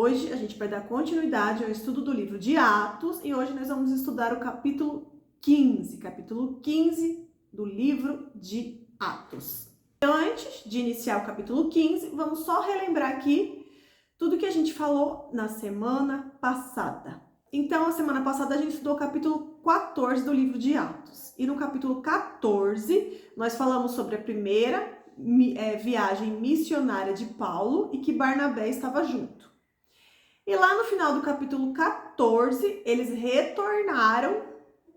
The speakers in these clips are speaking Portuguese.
Hoje a gente vai dar continuidade ao estudo do livro de Atos e hoje nós vamos estudar o capítulo 15 do livro de Atos. Então, antes de iniciar o capítulo 15, vamos só relembrar aqui tudo que a gente falou na semana passada. Então, a semana passada a gente estudou o capítulo 14 do livro de Atos. E no capítulo 14, nós falamos sobre a primeira viagem missionária de Paulo e que Barnabé estava junto. E lá no final do capítulo 14, eles retornaram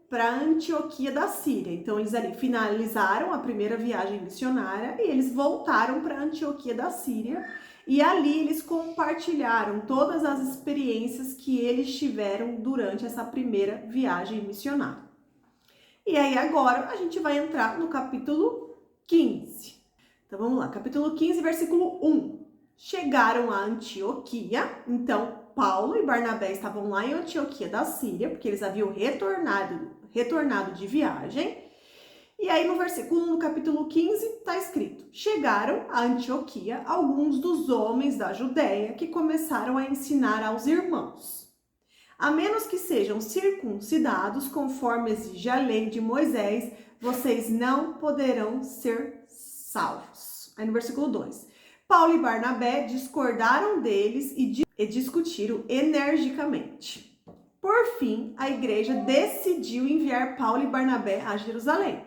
para Antioquia da Síria. Então, eles ali finalizaram a primeira viagem missionária e eles voltaram para Antioquia da Síria. E ali eles compartilharam todas as experiências que eles tiveram durante essa primeira viagem missionária. E aí agora a gente vai entrar no capítulo 15. Então vamos lá, capítulo 15, versículo 1. Chegaram a Antioquia, então Paulo e Barnabé estavam lá em Antioquia da Síria, porque eles haviam retornado de viagem. E aí no versículo 1 do capítulo 15 está escrito: chegaram a Antioquia alguns dos homens da Judéia que começaram a ensinar aos irmãos: a menos que sejam circuncidados conforme exige a lei de Moisés, vocês não poderão ser salvos. Aí no versículo 2, Paulo e Barnabé discordaram deles e discutiram energicamente. Por fim, a igreja decidiu enviar Paulo e Barnabé a Jerusalém,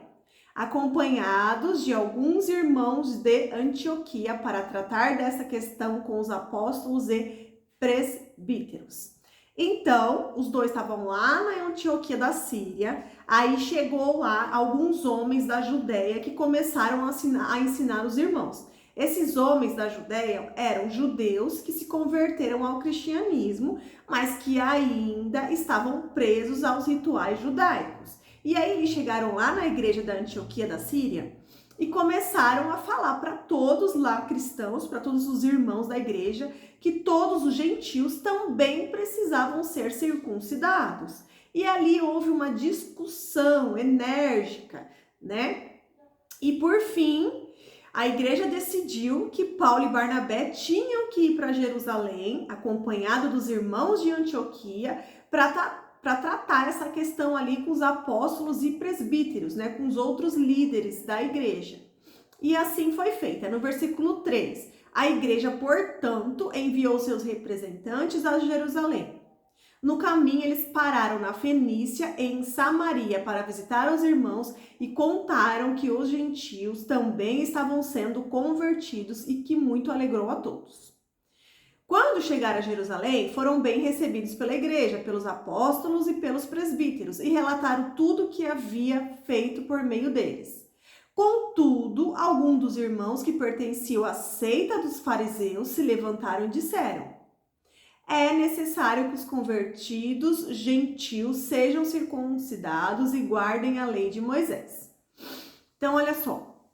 acompanhados de alguns irmãos de Antioquia para tratar dessa questão com os apóstolos e presbíteros. Então, os dois estavam lá na Antioquia da Síria, aí chegou lá alguns homens da Judéia que começaram a ensinar os irmãos. Esses homens da Judéia eram judeus que se converteram ao cristianismo, mas que ainda estavam presos aos rituais judaicos. E aí eles chegaram lá na igreja da Antioquia da Síria e começaram a falar para todos lá cristãos, para todos os irmãos da igreja, que todos os gentios também precisavam ser circuncidados. E ali houve uma discussão enérgica, né? E por fim, a igreja decidiu que Paulo e Barnabé tinham que ir para Jerusalém, acompanhado dos irmãos de Antioquia, para tratar essa questão ali com os apóstolos e presbíteros, né, com os outros líderes da igreja. E assim foi feito. No versículo 3, a igreja, portanto, enviou seus representantes a Jerusalém. No caminho, eles pararam na Fenícia e em Samaria para visitar os irmãos e contaram que os gentios também estavam sendo convertidos e que muito alegrou a todos. Quando chegaram a Jerusalém, foram bem recebidos pela igreja, pelos apóstolos e pelos presbíteros e relataram tudo o que havia feito por meio deles. Contudo, alguns dos irmãos que pertenciam à seita dos fariseus se levantaram e disseram: é necessário que os convertidos gentios sejam circuncidados e guardem a lei de Moisés. Então, olha só.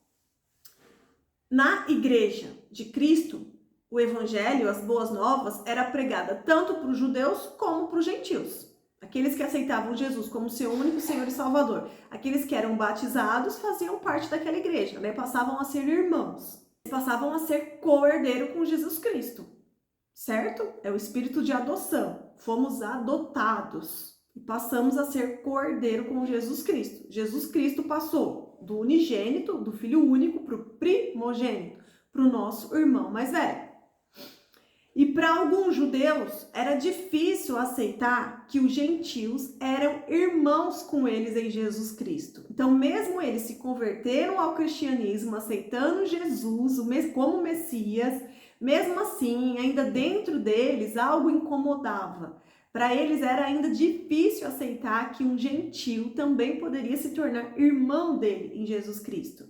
Na igreja de Cristo, o evangelho, as boas novas, era pregada tanto para os judeus como para os gentios. Aqueles que aceitavam Jesus como seu único Senhor e Salvador. Aqueles que eram batizados faziam parte daquela igreja, né? Passavam a ser irmãos. Passavam a ser co-herdeiro com Jesus Cristo. Certo? É o espírito de adoção. Fomos adotados e passamos a ser co-herdeiro com Jesus Cristo. Jesus Cristo passou do unigênito, do filho único, para o primogênito, para o nosso irmão mais velho. E para alguns judeus era difícil aceitar que os gentios eram irmãos com eles em Jesus Cristo. Então, mesmo eles se converteram ao cristianismo, aceitando Jesus como Messias, mesmo assim, ainda dentro deles, algo incomodava. Para eles era ainda difícil aceitar que um gentio também poderia se tornar irmão dele em Jesus Cristo.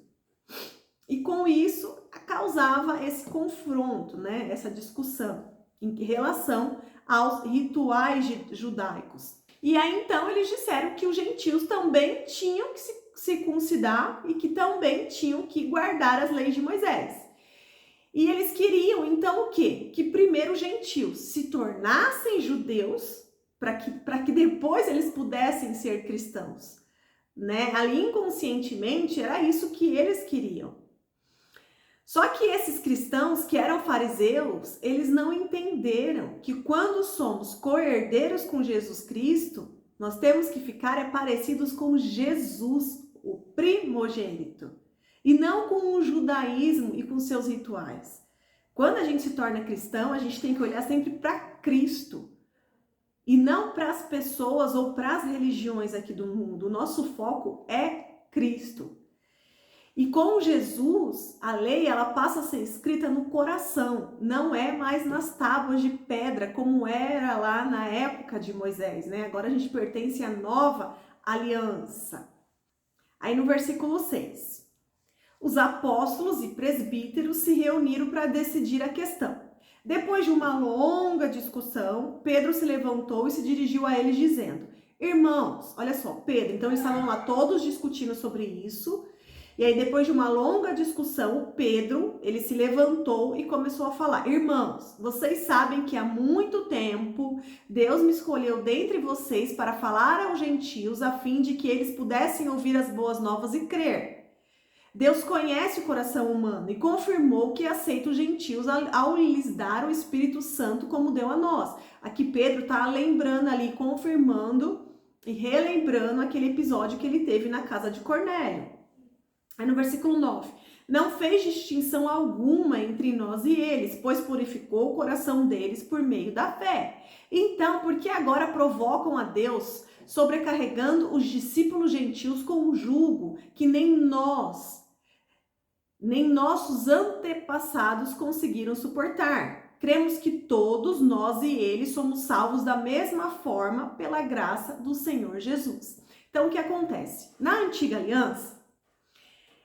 E com isso, causava esse confronto, né? Essa discussão em relação aos rituais judaicos. E aí, então, eles disseram que os gentios também tinham que se circuncidar e que também tinham que guardar as leis de Moisés. E eles queriam, então, o quê? Que primeiro os gentios se tornassem judeus para que depois eles pudessem ser cristãos, né? Ali inconscientemente era isso que eles queriam. Só que esses cristãos que eram fariseus, eles não entenderam que quando somos co-herdeiros com Jesus Cristo, nós temos que ficar parecidos com Jesus, o primogênito, e não com o judaísmo e com seus rituais. Quando a gente se torna cristão, a gente tem que olhar sempre para Cristo e não para as pessoas ou para as religiões aqui do mundo. O nosso foco é Cristo. E com Jesus, a lei ela passa a ser escrita no coração, não é mais nas tábuas de pedra, como era lá na época de Moisés, né? Agora a gente pertence à nova aliança. Aí no versículo 6, os apóstolos e presbíteros se reuniram para decidir a questão. Depois de uma longa discussão, Pedro se levantou e se dirigiu a eles dizendo: irmãos, olha só, Pedro, então eles estavam lá todos discutindo sobre isso. E aí, depois de uma longa discussão, o Pedro, ele se levantou e começou a falar: irmãos, vocês sabem que há muito tempo Deus me escolheu dentre vocês para falar aos gentios a fim de que eles pudessem ouvir as boas novas e crer. Deus conhece o coração humano e confirmou que aceita os gentios ao lhes dar o Espírito Santo como deu a nós. Aqui Pedro está lembrando ali, confirmando e relembrando aquele episódio que ele teve na casa de Cornélio. Aí no versículo 9, não fez distinção alguma entre nós e eles, pois purificou o coração deles por meio da fé. Então, por que agora provocam a Deus, sobrecarregando os discípulos gentios com um jugo que nem nós, nem nossos antepassados conseguiram suportar? Cremos que todos nós e eles somos salvos da mesma forma pela graça do Senhor Jesus. Então, o que acontece? Na antiga aliança,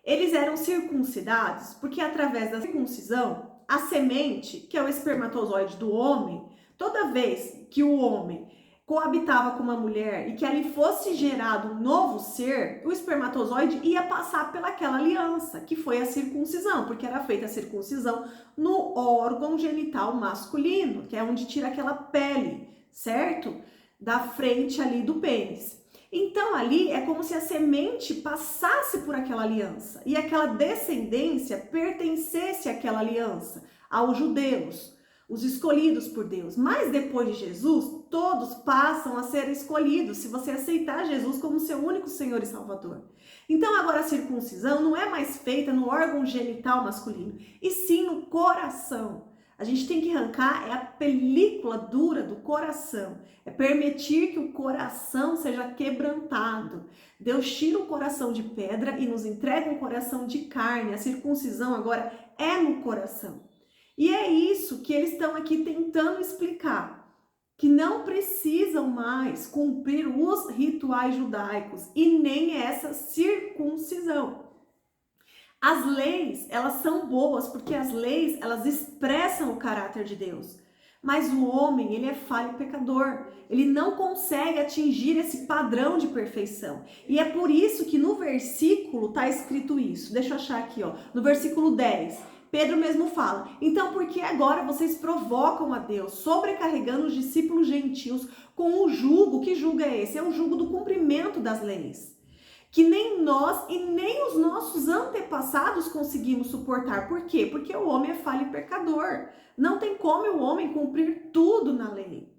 eles eram circuncidados porque através da circuncisão, a semente, que é o espermatozoide do homem, toda vez que o homem coabitava com uma mulher e que ali fosse gerado um novo ser, o espermatozoide ia passar pelaquela aliança, que foi a circuncisão, porque era feita a circuncisão no órgão genital masculino, que é onde tira aquela pele, certo? Da frente ali do pênis. Então ali é como se a semente passasse por aquela aliança e aquela descendência pertencesse àquela aliança, aos judeus, os escolhidos por Deus. Mas depois de Jesus, todos passam a ser escolhidos se você aceitar Jesus como seu único Senhor e Salvador. Então agora a circuncisão não é mais feita no órgão genital masculino, e sim no coração. A gente tem que arrancar a película dura do coração. É permitir que o coração seja quebrantado. Deus tira o coração de pedra e nos entrega um coração de carne. A circuncisão agora é no coração. E é isso que eles estão aqui tentando explicar. Que não precisam mais cumprir os rituais judaicos e nem essa circuncisão. As leis, elas são boas porque as leis, elas expressam o caráter de Deus. Mas o homem, ele é falho e pecador. Ele não consegue atingir esse padrão de perfeição. E é por isso que no versículo está escrito isso. Deixa eu achar aqui, ó. No versículo 10, Pedro mesmo fala: então por que agora vocês provocam a Deus, sobrecarregando os discípulos gentios com o jugo? Que jugo é esse? É o jugo do cumprimento das leis, que nem nós e nem os nossos antepassados conseguimos suportar. Por quê? Porque o homem é falho e pecador. Não tem como o homem cumprir tudo na lei.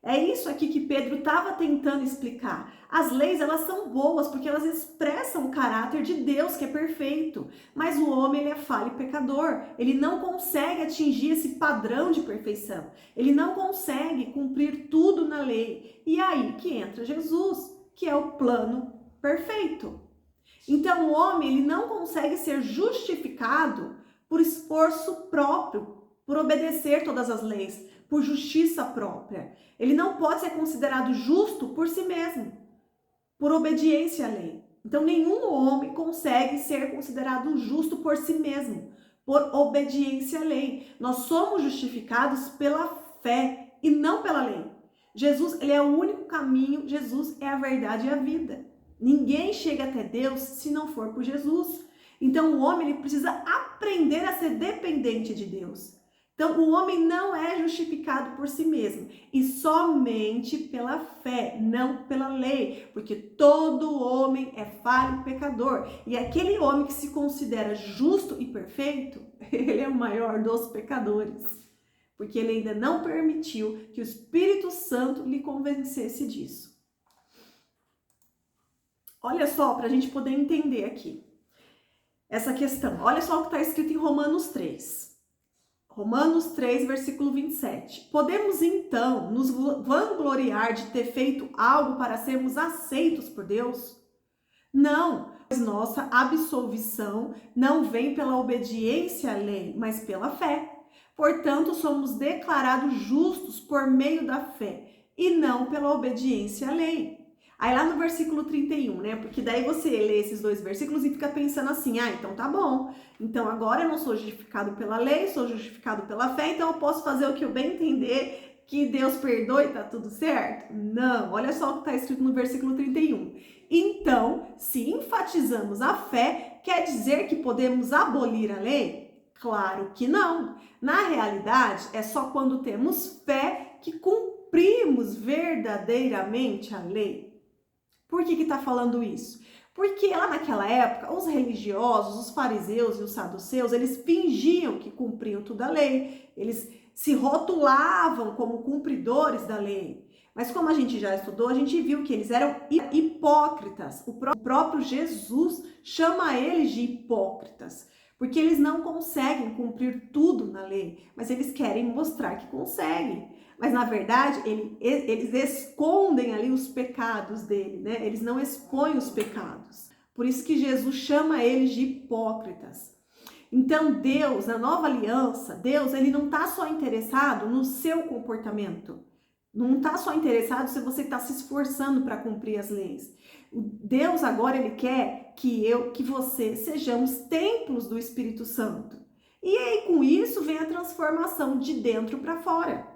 É isso aqui que Pedro estava tentando explicar. As leis, elas são boas porque elas expressam o caráter de Deus, que é perfeito. Mas o homem, ele é falho e pecador. Ele não consegue atingir esse padrão de perfeição. Ele não consegue cumprir tudo na lei. E aí que entra Jesus, que é o plano perfeito. Então o homem, ele não consegue ser justificado por esforço próprio, por obedecer todas as leis, por justiça própria. Ele não pode ser considerado justo por si mesmo, por obediência à lei. Então nenhum homem consegue ser considerado justo por si mesmo, por obediência à lei. Nós somos justificados pela fé e não pela lei. Jesus, ele é o único caminho, Jesus é a verdade e a vida. Ninguém chega até Deus se não for por Jesus. Então o homem, ele precisa aprender a ser dependente de Deus. Então, o homem não é justificado por si mesmo, e somente pela fé, não pela lei, porque todo homem é falho e pecador, e aquele homem que se considera justo e perfeito, ele é o maior dos pecadores, porque ele ainda não permitiu que o Espírito Santo lhe convencesse disso. Olha só, para a gente poder entender aqui essa questão, olha só o que está escrito em Romanos 3. Romanos 3, versículo 27. Podemos então nos vangloriar de ter feito algo para sermos aceitos por Deus? Não, pois nossa absolvição não vem pela obediência à lei, mas pela fé. Portanto, somos declarados justos por meio da fé e não pela obediência à lei. Aí lá no versículo 31, né? Porque daí você lê esses dois versículos e fica pensando assim, então tá bom. Então agora eu não sou justificado pela lei, sou justificado pela fé, então eu posso fazer o que eu bem entender, que Deus perdoe, tá tudo certo? Não, olha só o que tá escrito no versículo 31. Então, se enfatizamos a fé, quer dizer que podemos abolir a lei? Claro que não. Na realidade, é só quando temos fé que cumprimos verdadeiramente a lei. Por que está falando isso? Porque lá naquela época, os religiosos, os fariseus e os saduceus, eles fingiam que cumpriam toda a lei, eles se rotulavam como cumpridores da lei. Mas como a gente já estudou, a gente viu que eles eram hipócritas. O próprio Jesus chama eles de hipócritas, porque eles não conseguem cumprir tudo na lei, mas eles querem mostrar que conseguem. Mas, na verdade, eles escondem ali os pecados dele, né? Eles não expõem os pecados. Por isso que Jesus chama eles de hipócritas. Então, Deus, na nova aliança, Deus, ele não está só interessado no seu comportamento. Não está só interessado se você está se esforçando para cumprir as leis. Deus agora, ele quer que você sejamos templos do Espírito Santo. E aí, com isso, vem a transformação de dentro para fora.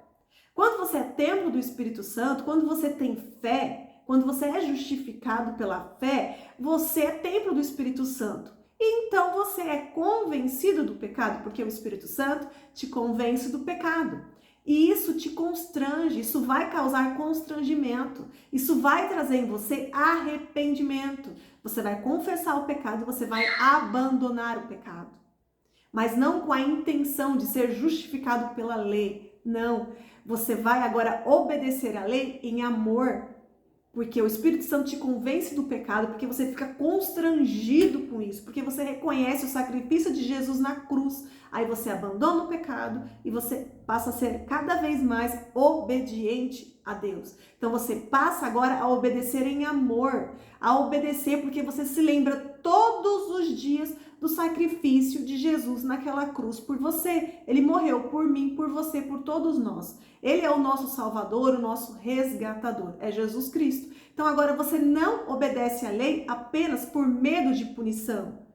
Quando você é templo do Espírito Santo, quando você tem fé, quando você é justificado pela fé, você é templo do Espírito Santo. E então você é convencido do pecado, porque o Espírito Santo te convence do pecado. E isso te constrange, isso vai causar constrangimento, isso vai trazer em você arrependimento. Você vai confessar o pecado, você vai abandonar o pecado. Mas não com a intenção de ser justificado pela lei, não. Você vai agora obedecer a lei em amor, porque o Espírito Santo te convence do pecado, porque você fica constrangido com isso, porque você reconhece o sacrifício de Jesus na cruz. Aí você abandona o pecado e você passa a ser cada vez mais obediente a Deus. Então você passa agora a obedecer em amor, a obedecer porque você se lembra todos os dias do sacrifício de Jesus naquela cruz por você. Ele morreu por mim, por você, por todos nós. Ele é o nosso Salvador, o nosso resgatador. É Jesus Cristo. Então agora você não obedece à lei apenas por medo de punição.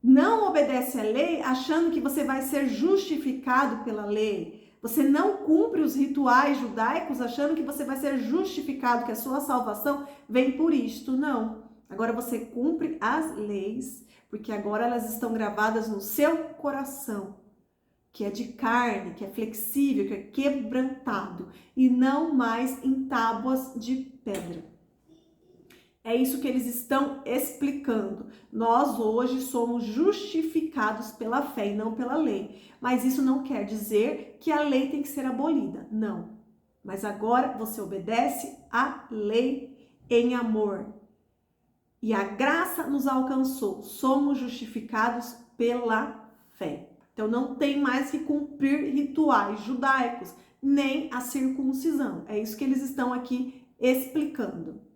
Não obedece à lei achando que você vai ser justificado pela lei. Você não cumpre os rituais judaicos achando que você vai ser justificado, que a sua salvação vem por isto. Não. Agora você cumpre as leis, porque agora elas estão gravadas no seu coração, que é de carne, que é flexível, que é quebrantado, e não mais em tábuas de pedra. É isso que eles estão explicando. Nós hoje somos justificados pela fé e não pela lei. Mas isso não quer dizer que a lei tem que ser abolida. Não. Mas agora você obedece à lei em amor. E a graça nos alcançou. Somos justificados pela fé. Então não tem mais que cumprir rituais judaicos, nem a circuncisão. É isso que eles estão aqui explicando.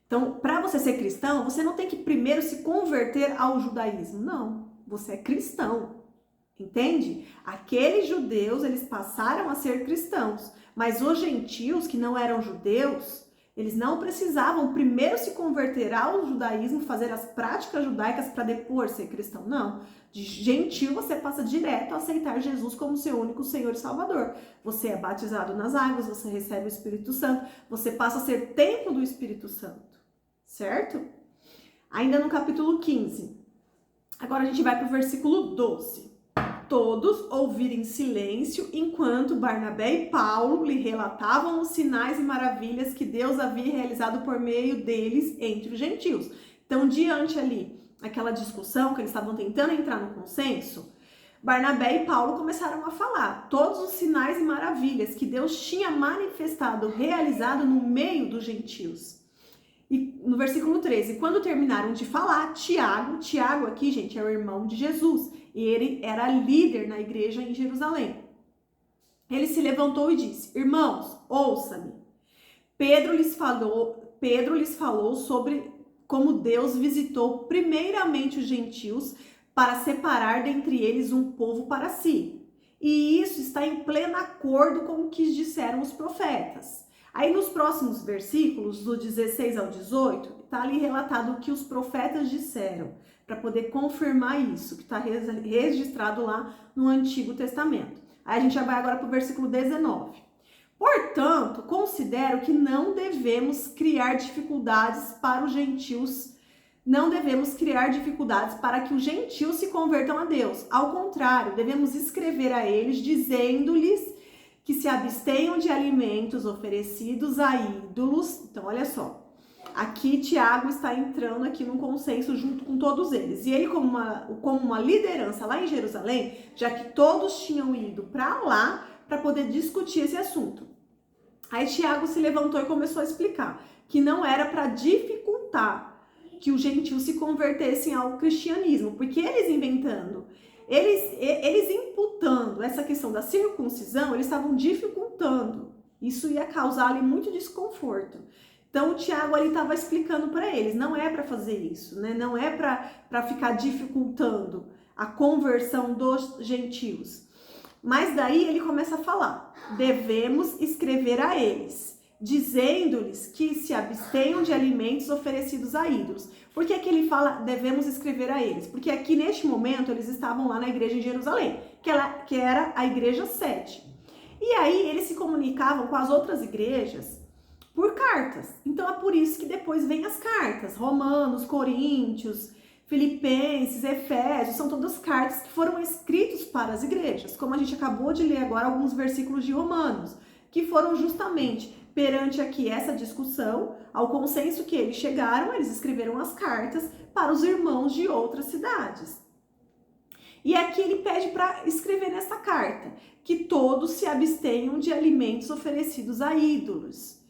Então, para você ser cristão, você não tem que primeiro se converter ao judaísmo. Não, você é cristão. Entende? Aqueles judeus, eles passaram a ser cristãos. Mas os gentios que não eram judeus, eles não precisavam primeiro se converter ao judaísmo, fazer as práticas judaicas para depois ser cristão. Não. De gentil, você passa direto a aceitar Jesus como seu único Senhor e Salvador. Você é batizado nas águas, você recebe o Espírito Santo, você passa a ser templo do Espírito Santo. Certo? Ainda no capítulo 15. Agora a gente vai para o versículo 12. todos ouvir em silêncio, enquanto Barnabé e Paulo lhe relatavam os sinais e maravilhas que Deus havia realizado por meio deles entre os gentios. Então, diante ali, aquela discussão que eles estavam tentando entrar no consenso, Barnabé e Paulo começaram a falar todos os sinais e maravilhas que Deus tinha manifestado, realizado no meio dos gentios. E no versículo 13, quando terminaram de falar, Tiago aqui, gente, é o irmão de Jesus, e ele era líder na igreja em Jerusalém. Ele se levantou e disse: irmãos, ouça-me. Pedro lhes falou sobre como Deus visitou primeiramente os gentios para separar dentre eles um povo para si. E isso está em pleno acordo com o que disseram os profetas. Aí nos próximos versículos, do 16 ao 18, está ali relatado o que os profetas disseram, para poder confirmar isso, que está registrado lá no Antigo Testamento. Aí a gente já vai agora para o versículo 19. Portanto, considero que não devemos criar dificuldades para os gentios, não devemos criar dificuldades para que os gentios se convertam a Deus. Ao contrário, devemos escrever a eles, dizendo-lhes que se abstenham de alimentos oferecidos a ídolos. Então, olha só, aqui Tiago está entrando aqui num consenso junto com todos eles. E ele, como uma liderança lá em Jerusalém, já que todos tinham ido para lá para poder discutir esse assunto. Aí Tiago se levantou e começou a explicar que não era para dificultar que os gentios se convertessem ao cristianismo, porque eles inventando, eles imputando essa questão da circuncisão, eles estavam dificultando. Isso ia causar ali muito desconforto. Então o Tiago ali estava explicando para eles, não é para fazer isso, né? Não é para ficar dificultando a conversão dos gentios. Mas daí ele começa a falar, devemos escrever a eles, dizendo-lhes que se abstenham de alimentos oferecidos a ídolos. Por que ele fala, devemos escrever a eles? Porque aqui neste momento eles estavam lá na igreja em Jerusalém, que era a igreja 7. E aí eles se comunicavam com as outras igrejas por cartas. Então é por isso que depois vem as cartas, Romanos, Coríntios, Filipenses, Efésios, são todas cartas que foram escritas para as igrejas, como a gente acabou de ler agora alguns versículos de Romanos, que foram justamente perante aqui essa discussão, ao consenso que eles chegaram, eles escreveram as cartas para os irmãos de outras cidades. E aqui ele pede para escrever nessa carta que todos se abstenham de alimentos oferecidos a ídolos.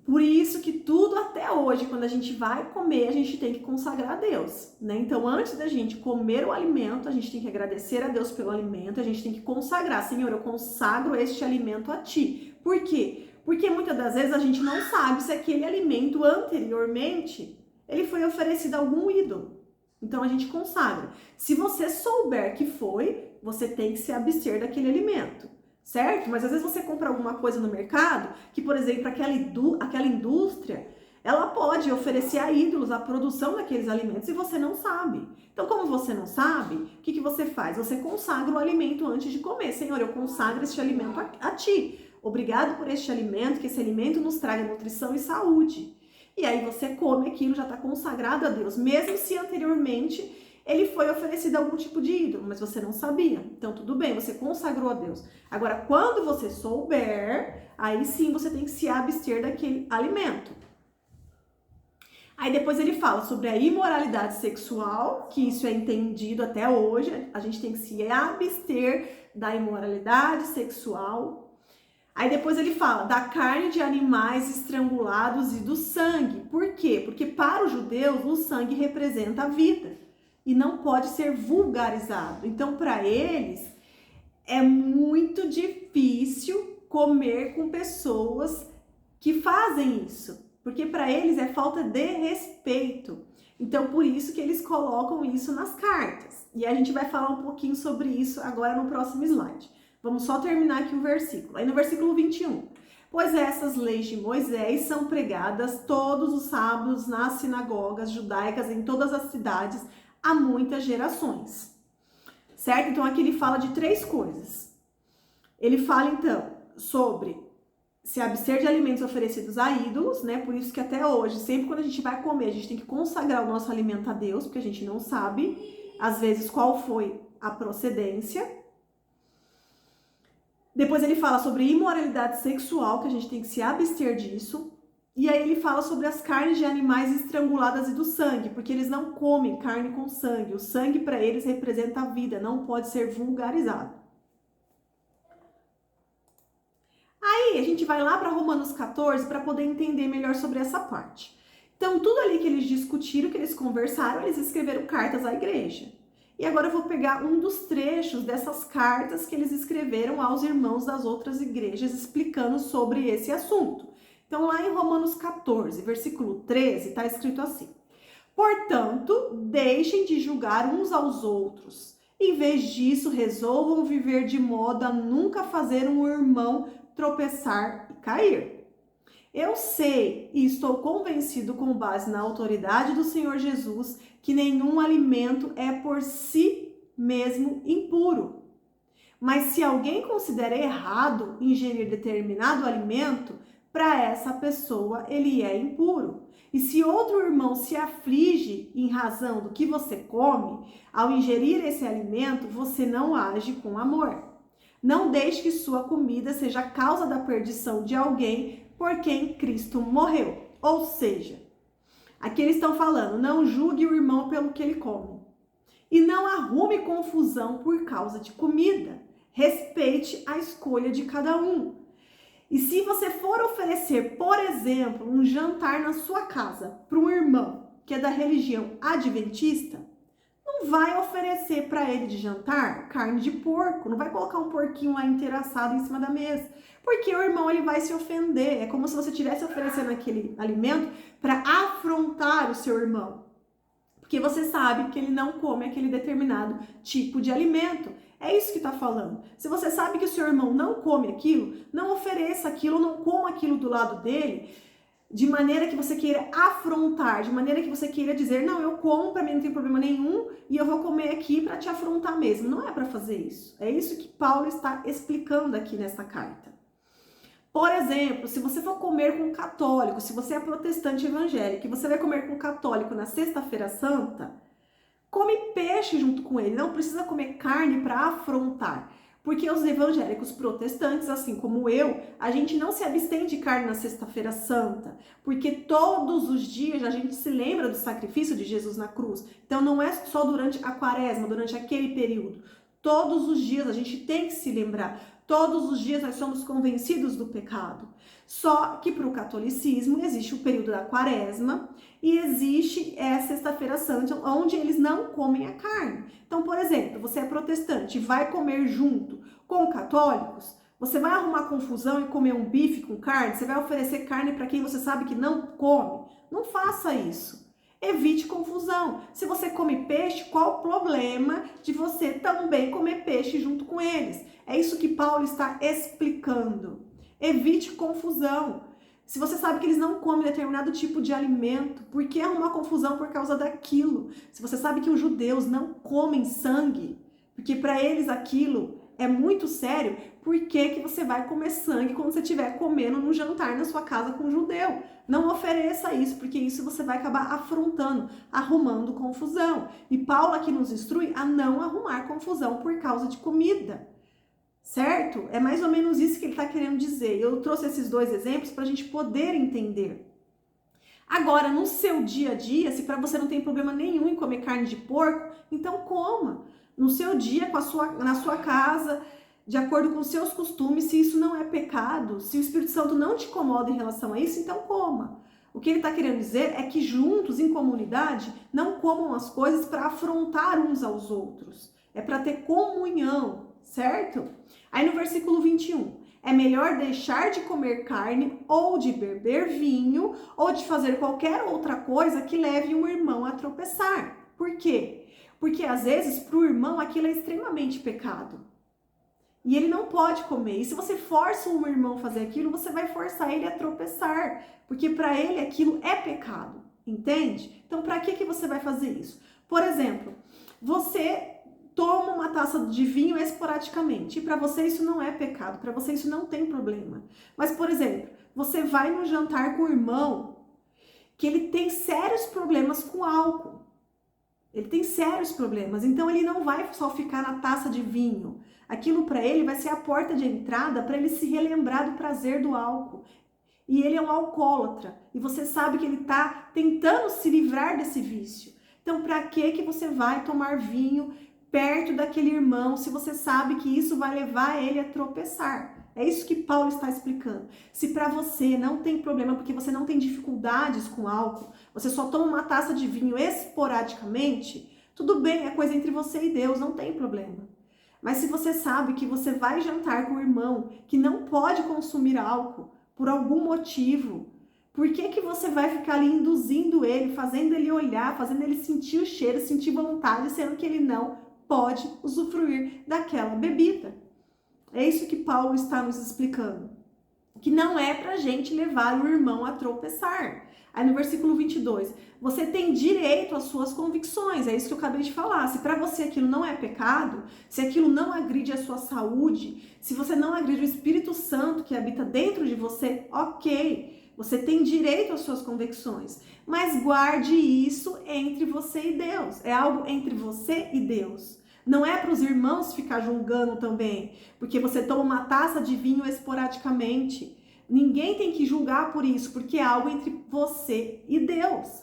Por isso que tudo até hoje, quando a gente vai comer, a gente tem que consagrar a Deus, né? Então, antes da gente comer o alimento, a gente tem que agradecer a Deus pelo alimento, a gente tem que consagrar. Senhor, eu consagro este alimento a Ti. Por quê? Porque muitas das vezes a gente não sabe se aquele alimento anteriormente, ele foi oferecido a algum ídolo. Então, a gente consagra. Se você souber que foi, você tem que se abster daquele alimento. Certo? Mas às vezes você compra alguma coisa no mercado que, por exemplo, aquela indústria, ela pode oferecer a ídolos a produção daqueles alimentos e você não sabe. Então, como você não sabe, o que você faz? Você consagra o alimento antes de comer. Senhor, eu consagro este alimento a Ti. Obrigado por este alimento, que esse alimento nos traga nutrição e saúde. E aí você come aquilo, já está consagrado a Deus, mesmo se anteriormente ele foi oferecido a algum tipo de ídolo, mas você não sabia. Então, tudo bem, você consagrou a Deus. Agora, quando você souber, aí sim você tem que se abster daquele alimento. Aí depois ele fala sobre a imoralidade sexual, que isso é entendido até hoje. A gente tem que se abster da imoralidade sexual. Aí depois ele fala da carne de animais estrangulados e do sangue. Por quê? Porque para os judeus o sangue representa a vida e não pode ser vulgarizado. Então, para eles, é muito difícil comer com pessoas que fazem isso, porque para eles é falta de respeito. Então, por isso que eles colocam isso nas cartas. E a gente vai falar um pouquinho sobre isso agora no próximo slide. Vamos só terminar aqui o versículo. Aí no versículo 21. Pois essas leis de Moisés são pregadas todos os sábados nas sinagogas judaicas em todas as cidades, há muitas gerações, certo? Então aqui ele fala de 3 coisas. Ele fala então sobre se abster de alimentos oferecidos a ídolos, né? Por isso que até hoje, sempre quando a gente vai comer, a gente tem que consagrar o nosso alimento a Deus, porque a gente não sabe, às vezes, qual foi a procedência. Depois ele fala sobre imoralidade sexual, que a gente tem que se abster disso. E aí ele fala sobre as carnes de animais estranguladas e do sangue, porque eles não comem carne com sangue. O sangue para eles representa a vida, não pode ser vulgarizado. Aí a gente vai lá para Romanos 14 para poder entender melhor sobre essa parte. Então tudo ali que eles discutiram, que eles conversaram, eles escreveram cartas à igreja. E agora eu vou pegar um dos trechos dessas cartas que eles escreveram aos irmãos das outras igrejas, explicando sobre esse assunto. Então, lá em Romanos 14, versículo 13, está escrito assim: portanto, deixem de julgar uns aos outros. Em vez disso, resolvam viver de modo a nunca fazer um irmão tropeçar e cair. Eu sei e estou convencido, com base na autoridade do Senhor Jesus, que nenhum alimento é por si mesmo impuro. Mas se alguém considera errado ingerir determinado alimento, para essa pessoa ele é impuro. E se outro irmão se aflige em razão do que você come, ao ingerir esse alimento, você não age com amor. Não deixe que sua comida seja a causa da perdição de alguém por quem Cristo morreu. Ou seja, aqui eles estão falando, não julgue o irmão pelo que ele come. E não arrume confusão por causa de comida. Respeite a escolha de cada um. E se você for oferecer, por exemplo, um jantar na sua casa para um irmão que é da religião adventista, não vai oferecer para ele de jantar carne de porco, não vai colocar um porquinho lá inteiro assado em cima da mesa, porque o irmão ele vai se ofender. É como se você estivesse oferecendo aquele alimento para afrontar o seu irmão, porque você sabe que ele não come aquele determinado tipo de alimento. É isso que está falando. Se você sabe que o seu irmão não come aquilo, não ofereça aquilo, não coma aquilo do lado dele, de maneira que você queira afrontar, de maneira que você queira dizer, não, eu como, para mim não tem problema nenhum, e eu vou comer aqui para te afrontar mesmo. Não é para fazer isso. É isso que Paulo está explicando aqui nessa carta. Por exemplo, se você for comer com um católico, se você é protestante evangélico, e você vai comer com um católico na Sexta-feira Santa, come peixe junto com ele, não precisa comer carne para afrontar. Porque os evangélicos protestantes, assim como eu, a gente não se abstém de carne na Sexta-feira Santa, porque todos os dias a gente se lembra do sacrifício de Jesus na cruz. Então não é só durante a quaresma, durante aquele período. Todos os dias a gente tem que se lembrar. Todos os dias nós somos convencidos do pecado. Só que para o catolicismo existe o período da quaresma e existe a Sexta-feira Santa, onde eles não comem a carne. Então, por exemplo, você é protestante e vai comer junto com católicos, você vai arrumar confusão e comer um bife com carne? Você vai oferecer carne para quem você sabe que não come? Não faça isso. Evite confusão. Se você come peixe, qual o problema de você também comer peixe junto com eles? É isso que Paulo está explicando. Evite confusão. Se você sabe que eles não comem determinado tipo de alimento, por que arrumar confusão por causa daquilo? Se você sabe que os judeus não comem sangue, porque para eles aquilo é muito sério, por que você vai comer sangue quando você estiver comendo num jantar na sua casa com um judeu? Não ofereça isso, porque isso você vai acabar afrontando, arrumando confusão. E Paulo aqui nos instrui a não arrumar confusão por causa de comida. Certo? É mais ou menos isso que ele está querendo dizer. Eu trouxe esses dois exemplos para a gente poder entender. Agora, no seu dia a dia, se para você não tem problema nenhum em comer carne de porco, então coma. No seu dia, na sua casa, de acordo com os seus costumes, se isso não é pecado, se o Espírito Santo não te incomoda em relação a isso, então coma. O que ele está querendo dizer é que juntos, em comunidade, não comam as coisas para afrontar uns aos outros. É para ter comunhão, certo? Aí no versículo 21, é melhor deixar de comer carne ou de beber vinho ou de fazer qualquer outra coisa que leve um irmão a tropeçar. Por quê? Porque às vezes para o irmão aquilo é extremamente pecado. E ele não pode comer. E se você força um irmão a fazer aquilo, você vai forçar ele a tropeçar. Porque para ele aquilo é pecado. Entende? Então para que você vai fazer isso? Por exemplo, você toma uma taça de vinho esporadicamente. E para você isso não é pecado. Para você isso não tem problema. Mas, por exemplo, você vai no jantar com o irmão que ele tem sérios problemas com álcool. Ele tem sérios problemas, então ele não vai só ficar na taça de vinho. Aquilo para ele vai ser a porta de entrada para ele se relembrar do prazer do álcool. E ele é um alcoólatra, e você sabe que ele está tentando se livrar desse vício. Então, para que você vai tomar vinho perto daquele irmão, se você sabe que isso vai levar ele a tropeçar? É isso que Paulo está explicando. Se para você não tem problema, porque você não tem dificuldades com álcool, você só toma uma taça de vinho esporadicamente, tudo bem, é coisa entre você e Deus, não tem problema. Mas se você sabe que você vai jantar com o irmão que não pode consumir álcool, por algum motivo, por que você vai ficar ali induzindo ele, fazendo ele olhar, fazendo ele sentir o cheiro, sentir vontade, sendo que ele não pode usufruir daquela bebida? É isso que Paulo está nos explicando. Que não é pra gente levar o irmão a tropeçar. Aí no versículo 22, você tem direito às suas convicções, é isso que eu acabei de falar. Se para você aquilo não é pecado, se aquilo não agride a sua saúde, se você não agride o Espírito Santo que habita dentro de você, ok, você tem direito às suas convicções, mas guarde isso entre você e Deus, é algo entre você e Deus. Não é para os irmãos ficar julgando também, porque você toma uma taça de vinho esporadicamente. Ninguém tem que julgar por isso, porque é algo entre você e Deus.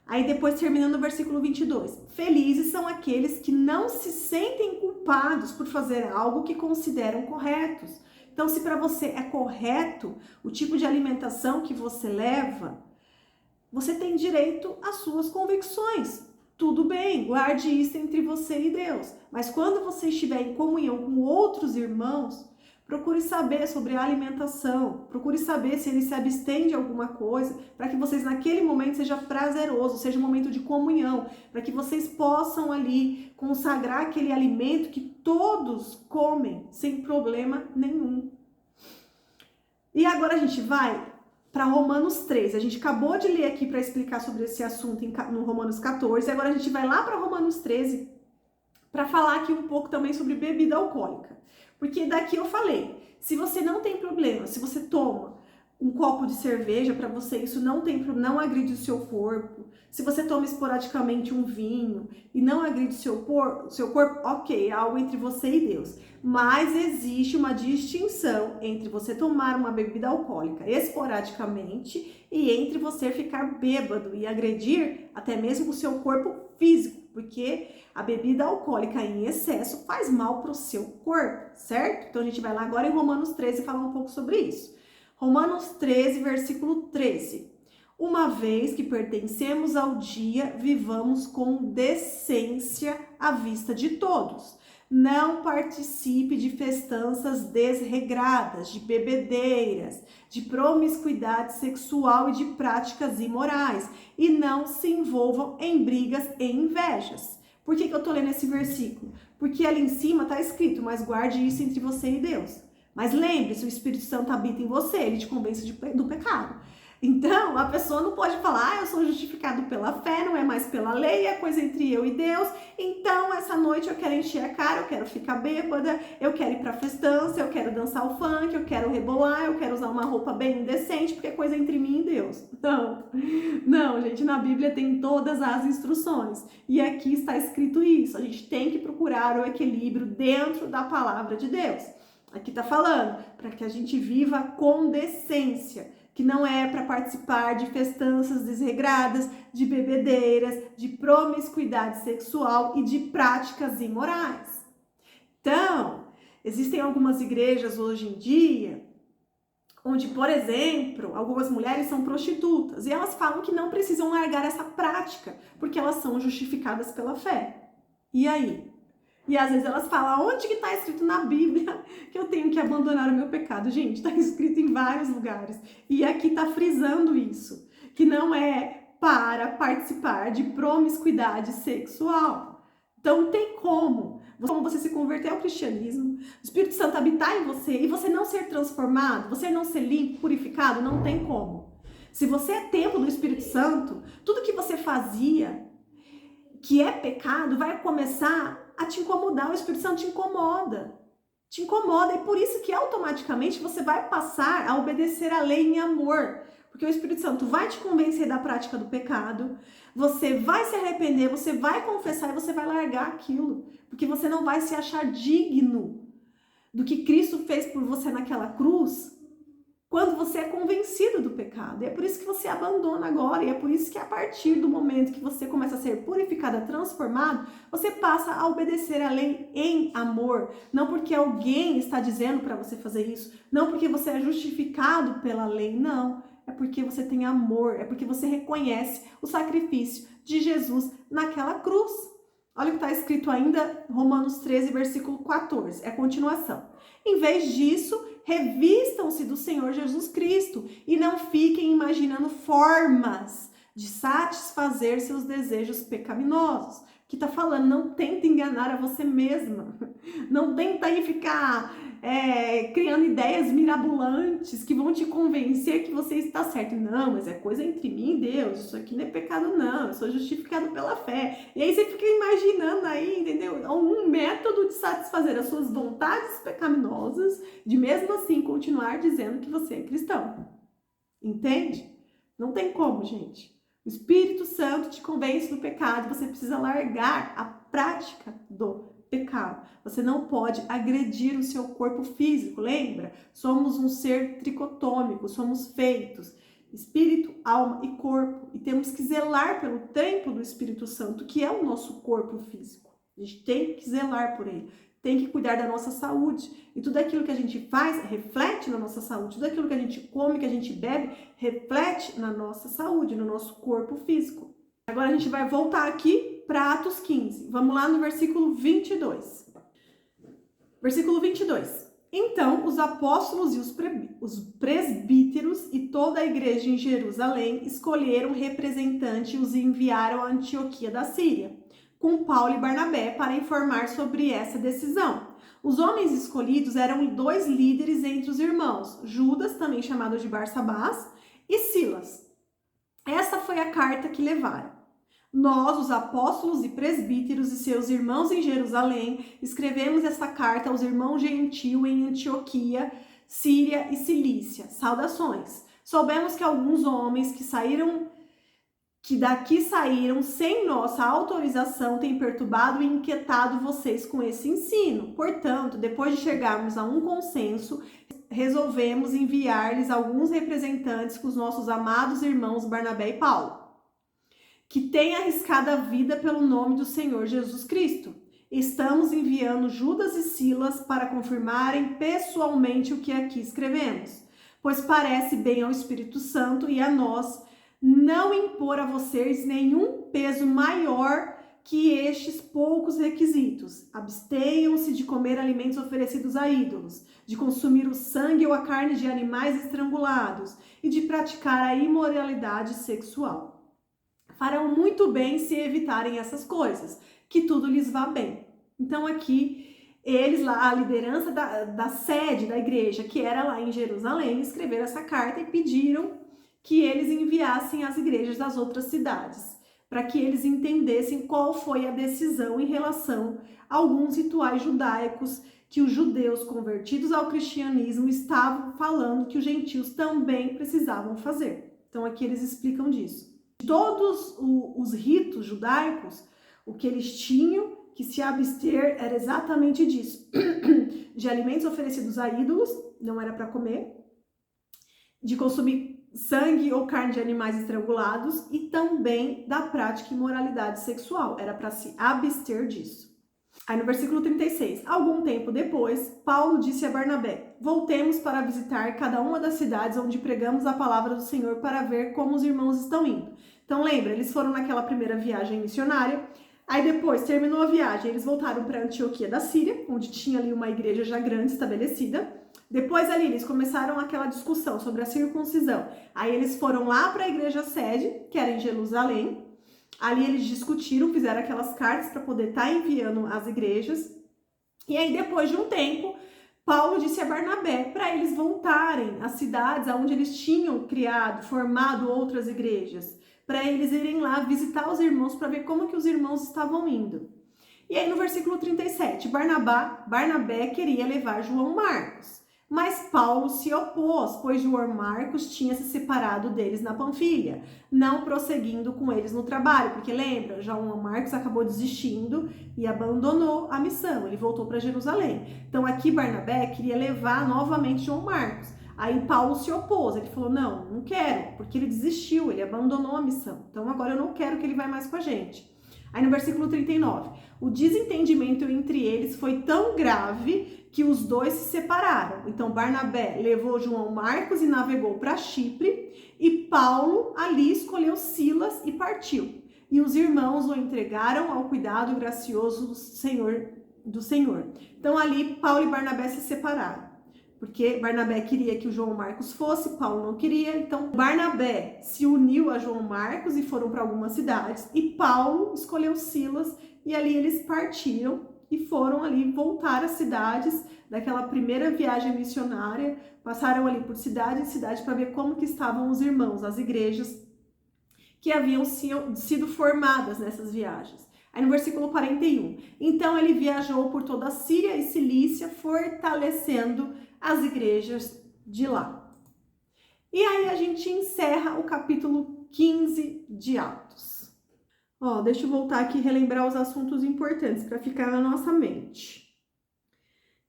Aí depois terminando no versículo 22. Felizes são aqueles que não se sentem culpados por fazer algo que consideram corretos. Então, se para você é correto o tipo de alimentação que você leva, você tem direito às suas convicções. Tudo bem, guarde isso entre você e Deus. Mas quando você estiver em comunhão com outros irmãos, procure saber sobre a alimentação, procure saber se ele se abstém de alguma coisa, para que vocês naquele momento seja prazeroso, seja um momento de comunhão, para que vocês possam ali consagrar aquele alimento que todos comem sem problema nenhum. E agora a gente vai para Romanos 13. A gente acabou de ler aqui para explicar sobre esse assunto no Romanos 14, e agora a gente vai lá para Romanos 13 para falar aqui um pouco também sobre bebida alcoólica. Porque daqui eu falei, se você não tem problema, se você toma um copo de cerveja, para você isso não agride o seu corpo. Se você toma esporadicamente um vinho e não agride o seu corpo, ok, é algo entre você e Deus. Mas existe uma distinção entre você tomar uma bebida alcoólica esporadicamente e entre você ficar bêbado e agredir até mesmo o seu corpo físico, porque a bebida alcoólica em excesso faz mal para o seu corpo, certo? Então a gente vai lá agora em Romanos 13 falar um pouco sobre isso. Romanos 13, versículo 13. Uma vez que pertencemos ao dia, vivamos com decência à vista de todos. Não participe de festanças desregradas, de bebedeiras, de promiscuidade sexual e de práticas imorais. E não se envolvam em brigas e invejas. Por que eu tô lendo esse versículo? Porque ali em cima tá escrito, mas guarde isso entre você e Deus. Mas lembre-se, o Espírito Santo habita em você, ele te convence do pecado. Então, a pessoa não pode falar, eu sou justificado pela fé, não é mais pela lei, é coisa entre eu e Deus. Então, essa noite eu quero encher a cara, eu quero ficar bêbada, eu quero ir pra festança, eu quero dançar o funk, eu quero rebolar, eu quero usar uma roupa bem indecente, porque é coisa entre mim e Deus. Não, gente, na Bíblia tem todas as instruções. E aqui está escrito isso, a gente tem que procurar o equilíbrio dentro da palavra de Deus. Aqui tá falando, para que a gente viva com decência, que não é para participar de festanças desregradas, de bebedeiras, de promiscuidade sexual e de práticas imorais. Então, existem algumas igrejas hoje em dia, onde, por exemplo, algumas mulheres são prostitutas e elas falam que não precisam largar essa prática, porque elas são justificadas pela fé. E aí? E às vezes elas falam, onde que está escrito na Bíblia que eu tenho que abandonar o meu pecado? Gente, está escrito em vários lugares. E aqui está frisando isso, que não é para participar de promiscuidade sexual. Então tem como você se converter ao cristianismo, o Espírito Santo habitar em você e você não ser transformado, você não ser limpo, purificado, não tem como. Se você é templo do Espírito Santo, tudo que você fazia que é pecado vai começar a te incomodar, o Espírito Santo te incomoda e por isso que automaticamente você vai passar a obedecer a lei em amor, Porque o Espírito Santo vai te convencer da prática do pecado, você vai se arrepender, você vai confessar e você vai largar aquilo. Porque você não vai se achar digno do que Cristo fez por você naquela cruz, quando você é convencido do pecado. E é por isso que você abandona agora, e é por isso que a partir do momento que você começa a ser purificado, transformado, você passa a obedecer a lei em amor. Não porque alguém está dizendo para você fazer isso, não porque você é justificado pela lei, não. É porque você tem amor, é porque você reconhece o sacrifício de Jesus naquela cruz. Olha o que está escrito ainda, Romanos 13, versículo 14, é a continuação. Em vez disso, revistam-se do Senhor Jesus Cristo e não fiquem imaginando formas de satisfazer seus desejos pecaminosos. Que está falando, não tenta enganar a você mesma, não tenta aí ficar criando ideias mirabolantes que vão te convencer que você está certo. Não, mas é coisa entre mim e Deus, isso aqui não é pecado não, eu sou justificado pela fé. E aí você fica imaginando aí, entendeu? Um método de satisfazer as suas vontades pecaminosas, de mesmo assim continuar dizendo que você é cristão. Entende? Não tem como, gente. O Espírito Santo te convence do pecado, você precisa largar a prática do pecado. Você não pode agredir o seu corpo físico, lembra? Somos um ser tricotômico, somos feitos espírito, alma e corpo. E temos que zelar pelo templo do Espírito Santo, que é o nosso corpo físico. A gente tem que zelar por ele. Tem que cuidar da nossa saúde. E tudo aquilo que a gente faz reflete na nossa saúde. Tudo aquilo que a gente come, que a gente bebe, reflete na nossa saúde, no nosso corpo físico. Agora a gente vai voltar aqui para Atos 15. Vamos lá no versículo 22. Versículo 22. Então, os apóstolos e os presbíteros e toda a igreja em Jerusalém escolheram representantes e os enviaram a Antioquia da Síria, com Paulo e Barnabé, para informar sobre essa decisão. Os homens escolhidos eram 2 líderes entre os irmãos, Judas, também chamado de Barsabás, e Silas. Essa foi a carta que levaram. Nós, os apóstolos e presbíteros e seus irmãos em Jerusalém, escrevemos essa carta aos irmãos gentios em Antioquia, Síria e Cilícia. Saudações. Soubemos que alguns homens que daqui saíram sem nossa autorização têm perturbado e inquietado vocês com esse ensino. Portanto, depois de chegarmos a um consenso, resolvemos enviar-lhes alguns representantes com os nossos amados irmãos Barnabé e Paulo, que têm arriscado a vida pelo nome do Senhor Jesus Cristo. Estamos enviando Judas e Silas para confirmarem pessoalmente o que aqui escrevemos, pois parece bem ao Espírito Santo e a nós não impor a vocês nenhum peso maior que estes poucos requisitos. Abstenham-se de comer alimentos oferecidos a ídolos, de consumir o sangue ou a carne de animais estrangulados e de praticar a imoralidade sexual. Farão muito bem se evitarem essas coisas, que tudo lhes vá bem. Então aqui, eles lá, a liderança da sede da igreja, que era lá em Jerusalém, escreveram essa carta e pediram que eles enviassem às igrejas das outras cidades, para que eles entendessem qual foi a decisão em relação a alguns rituais judaicos que os judeus convertidos ao cristianismo estavam falando que os gentios também precisavam fazer. Então aqui eles explicam disso. Todos os ritos judaicos, o que eles tinham que se abster era exatamente disso. De alimentos oferecidos a ídolos, não era para comer, de consumir sangue ou carne de animais estrangulados e também da prática e imoralidade sexual. Era para se abster disso. Aí no versículo 36, algum tempo depois, Paulo disse a Barnabé: voltemos para visitar cada uma das cidades onde pregamos a palavra do Senhor para ver como os irmãos estão indo. Então lembra, eles foram naquela primeira viagem missionária, aí depois terminou a viagem, eles voltaram para Antioquia da Síria, onde tinha ali uma igreja já grande estabelecida. Depois ali eles começaram aquela discussão sobre a circuncisão. Aí eles foram lá para a igreja sede, que era em Jerusalém. Ali eles discutiram, fizeram aquelas cartas para poder estar enviando às igrejas. E aí depois de um tempo, Paulo disse a Barnabé para eles voltarem às cidades onde eles tinham criado, formado outras igrejas, para eles irem lá visitar os irmãos para ver como que os irmãos estavam indo. E aí no versículo 37, Barnabé queria levar João Marcos. Mas Paulo se opôs, pois João Marcos tinha se separado deles na Panfilha, não prosseguindo com eles no trabalho, porque lembra, João Marcos acabou desistindo e abandonou a missão, ele voltou para Jerusalém. Então aqui Barnabé queria levar novamente João Marcos. Aí Paulo se opôs, ele falou, não quero, porque ele desistiu, ele abandonou a missão. Então agora eu não quero que ele vá mais com a gente. Aí no versículo 39, o desentendimento entre eles foi tão grave que os dois se separaram. Então Barnabé levou João Marcos e navegou para Chipre, e Paulo ali escolheu Silas e partiu. E os irmãos o entregaram ao cuidado gracioso do Senhor. Então ali Paulo e Barnabé se separaram. Porque Barnabé queria que o João Marcos fosse, Paulo não queria. Então Barnabé se uniu a João Marcos e foram para algumas cidades. E Paulo escolheu Silas e ali eles partiram e foram ali voltar às cidades daquela primeira viagem missionária. Passaram ali por cidade em cidade para ver como que estavam os irmãos, as igrejas que haviam sido formadas nessas viagens. Aí no versículo 41, então ele viajou por toda a Síria e Cilícia, fortalecendo as igrejas de lá. E aí a gente encerra o capítulo 15 de Atos. Deixa eu voltar aqui e relembrar os assuntos importantes para ficar na nossa mente.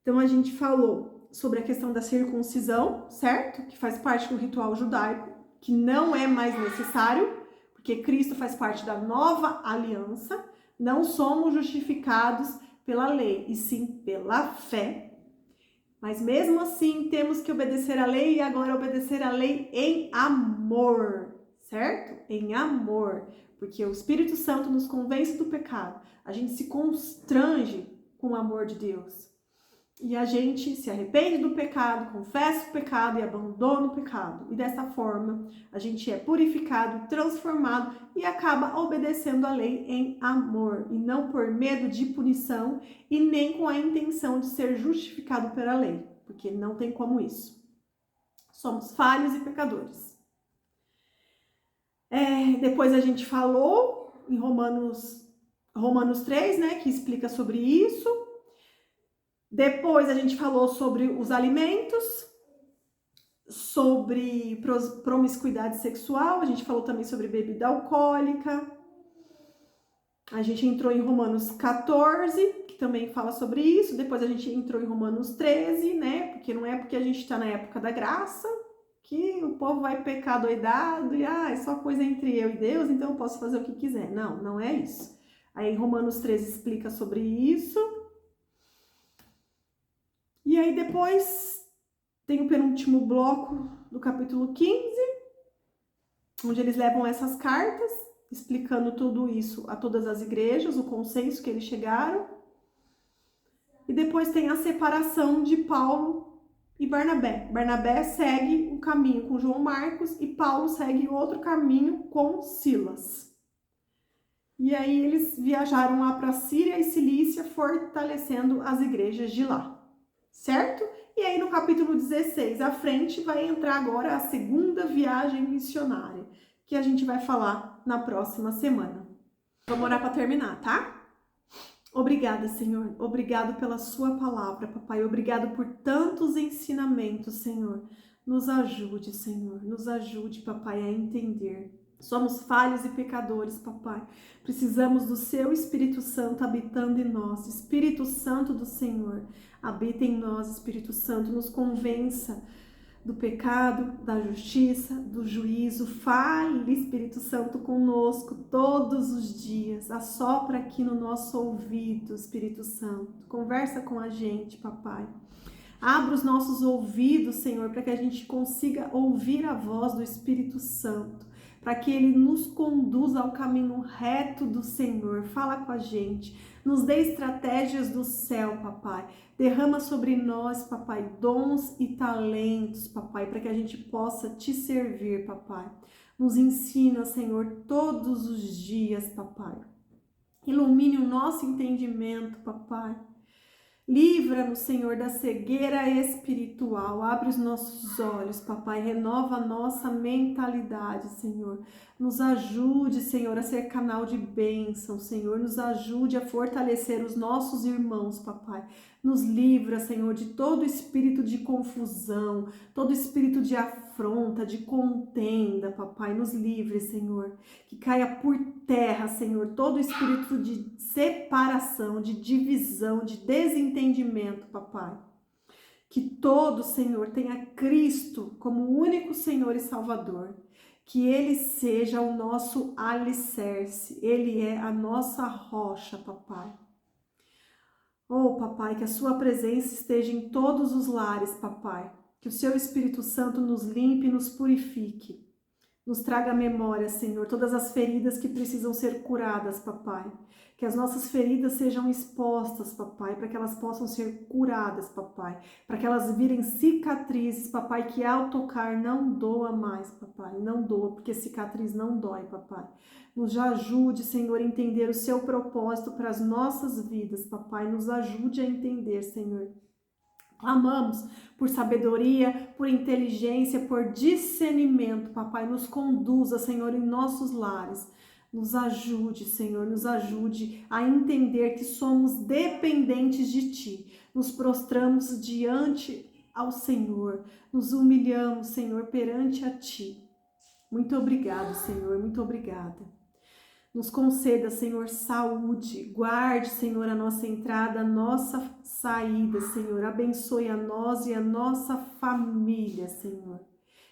Então a gente falou sobre a questão da circuncisão, certo? Que faz parte do ritual judaico, que não é mais necessário, porque Cristo faz parte da nova aliança. Não somos justificados pela lei, e sim pela fé. Mas mesmo assim, temos que obedecer a lei, e agora obedecer a lei em amor, certo? Em amor, porque o Espírito Santo nos convence do pecado. A gente se constrange com o amor de Deus. E a gente se arrepende do pecado, confessa o pecado e abandona o pecado. E dessa forma, a gente é purificado, transformado e acaba obedecendo a lei em amor. E não por medo de punição e nem com a intenção de ser justificado pela lei. Porque não tem como isso. Somos falhos e pecadores. Depois a gente falou em Romanos 3, né, que explica sobre isso. Depois a gente falou sobre os alimentos, sobre promiscuidade sexual, a gente falou também sobre bebida alcoólica. A gente entrou em Romanos 14, que também fala sobre isso. Depois a gente entrou em Romanos 13, né? Porque não é porque a gente está na época da graça que o povo vai pecar doidado e é só coisa entre eu e Deus, então eu posso fazer o que quiser. Não é isso. Aí Romanos 13 explica sobre isso. E aí depois tem o penúltimo bloco do capítulo 15, onde eles levam essas cartas, explicando tudo isso a todas as igrejas, o consenso que eles chegaram. E depois tem a separação de Paulo e Barnabé. Barnabé segue um caminho com João Marcos e Paulo segue outro caminho com Silas. E aí eles viajaram lá para Síria e Cilícia, fortalecendo as igrejas de lá. Certo? E aí no capítulo 16 à frente vai entrar agora a segunda viagem missionária, que a gente vai falar na próxima semana. Vamos orar para terminar, tá? Obrigada, Senhor. Obrigado pela sua palavra, papai. Obrigado por tantos ensinamentos, Senhor. Nos ajude, Senhor. Nos ajude, papai, a entender. Somos falhos e pecadores, papai. Precisamos do seu Espírito Santo habitando em nós. Espírito Santo do Senhor, habita em nós, Espírito Santo. Nos convença do pecado, da justiça, do juízo. Fale, Espírito Santo, conosco todos os dias. Assopra aqui no nosso ouvido, Espírito Santo. Conversa com a gente, papai. Abra os nossos ouvidos, Senhor, para que a gente consiga ouvir a voz do Espírito Santo, para que Ele nos conduza ao caminho reto do Senhor. Fala com a gente, nos dê estratégias do céu, papai. Derrama sobre nós, papai, dons e talentos, papai, para que a gente possa te servir, papai. Nos ensina, Senhor, todos os dias, papai. Ilumine o nosso entendimento, papai. Livra-nos, Senhor, da cegueira espiritual. Abre os nossos olhos, papai. Renova a nossa mentalidade, Senhor. Nos ajude, Senhor, a ser canal de bênção, Senhor. Nos ajude a fortalecer os nossos irmãos, papai. Nos livra, Senhor, de todo espírito de confusão, todo espírito de afronta, de contenda, papai. Nos livre, Senhor. Que caia por terra, Senhor, todo espírito de separação, de divisão, de desentendimento, papai. Que todo, Senhor, tenha Cristo como único Senhor e Salvador. Que Ele seja o nosso alicerce. Ele é a nossa rocha, papai. Oh, papai, que a sua presença esteja em todos os lares, papai. Que o seu Espírito Santo nos limpe e nos purifique. Nos traga à memória, Senhor, todas as feridas que precisam ser curadas, papai. Que as nossas feridas sejam expostas, papai, para que elas possam ser curadas, papai. Para que elas virem cicatrizes, papai, que ao tocar não doa mais, papai. Não doa, porque cicatriz não dói, papai. Nos ajude, Senhor, a entender o seu propósito para as nossas vidas, papai. Nos ajude a entender, Senhor. Clamamos por sabedoria, por inteligência, por discernimento, papai. Nos conduza, Senhor, em nossos lares. Nos ajude, Senhor, nos ajude a entender que somos dependentes de Ti. Nos prostramos diante ao Senhor. Nos humilhamos, Senhor, perante a Ti. Muito obrigado, Senhor, muito obrigada. Nos conceda, Senhor, saúde. Guarde, Senhor, a nossa entrada, a nossa saída, Senhor. Abençoe a nós e a nossa família, Senhor.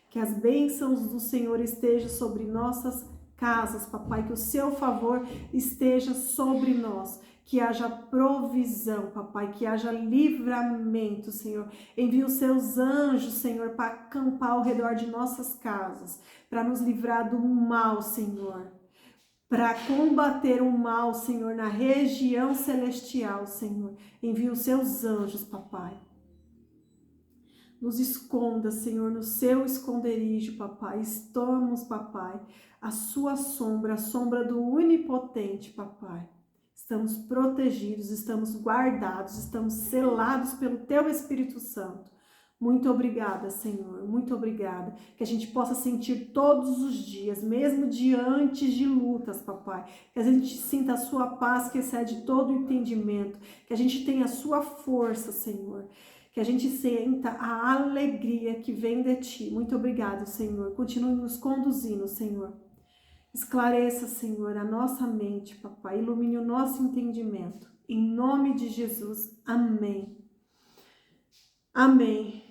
Que as bênçãos do Senhor estejam sobre nossas casas, papai. Que o seu favor esteja sobre nós. Que haja provisão, papai. Que haja livramento, Senhor. Envie os seus anjos, Senhor, para acampar ao redor de nossas casas. Para nos livrar do mal, Senhor. Para combater o mal, Senhor, na região celestial, Senhor. Envie os seus anjos, papai. Nos esconda, Senhor, no seu esconderijo, papai. Estamos, papai, a sua sombra, a sombra do Onipotente, papai. Estamos protegidos, estamos guardados, estamos selados pelo teu Espírito Santo. Muito obrigada, Senhor, muito obrigada. Que a gente possa sentir todos os dias, mesmo diante de lutas, papai. Que a gente sinta a sua paz que excede todo o entendimento. Que a gente tenha a sua força, Senhor. Que a gente sinta a alegria que vem de Ti. Muito obrigada, Senhor. Continue nos conduzindo, Senhor. Esclareça, Senhor, a nossa mente, papai. Ilumine o nosso entendimento. Em nome de Jesus. Amém. Amém.